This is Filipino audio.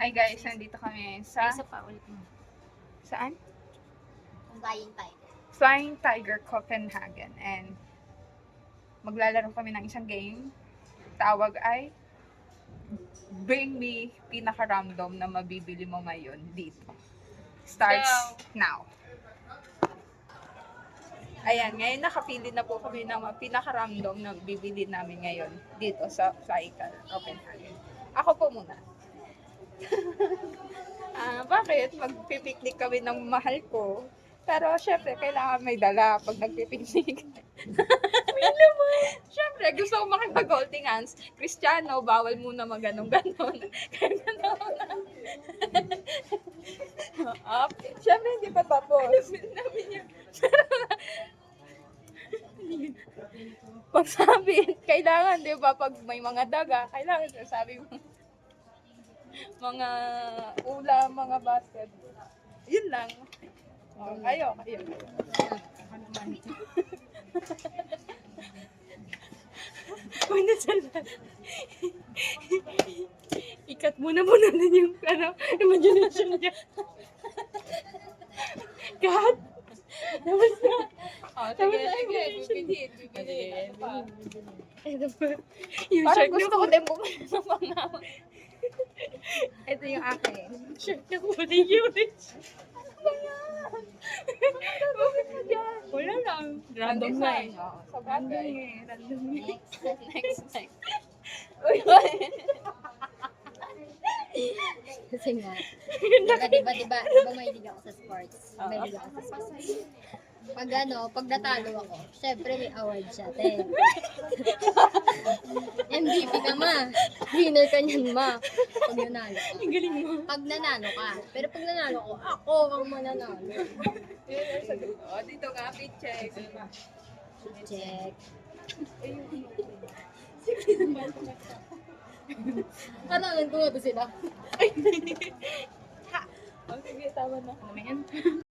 Hi guys, nandito kami sa... Isa pa ulit mo. Saan? Flying Tiger. Flying Tiger Copenhagen. And maglalaro kami ng isang game. Tawag ay Bring Me Pinaka-Random na mabibili mo ngayon dito. Starts now. Ayan, ngayon nakapili na po kami ng mga pinaka-random na bibili namin ngayon dito sa Flying Tiger Copenhagen. Ako po muna. Bakit? Magpipiknik kami ng mahal ko. Pero syempre, kailangan may dala pag nagpipiknik. May naman. Syempre, gusto ko makipag-holding hands. Cristiano, bawal muna mag-ganon-ganon. Kaya ganon. Syempre, hindi pa tapos. Nabi niya. Pag sabi, kailangan, di ba, pag may mga daga, kailangan sabi mo, mga ulam, mga basket. Yun lang. Oh, kayo. Una sa lahat. Ikat muna din yung imagination niya. Cut! Tapos na. Oh, sige. Bibilhin. Ito po. Yung parang gusto ko din bumili ng mga. Ito yung akin. Shirt na kulay yun. Ano ba yan? Bakit mo dyan? Wala lang. Random na eh. Sa bagay. Random eh. Next. Uy. Kasi nga, diba mahilig ako sa sports. Mahilig ako sa sports. Pag natalo ako, syempre may award siya, te. MVP ka ma. Winner ka niyan ma. Pag nanalo ka. Ang galing mo. Pag nanalo ka. Pero pag nanalo ko, ako ang mananalo. Oh, dito nga, big check. Check. Katangan ko nga to sila. Oh, sige, tama na. Ano yan?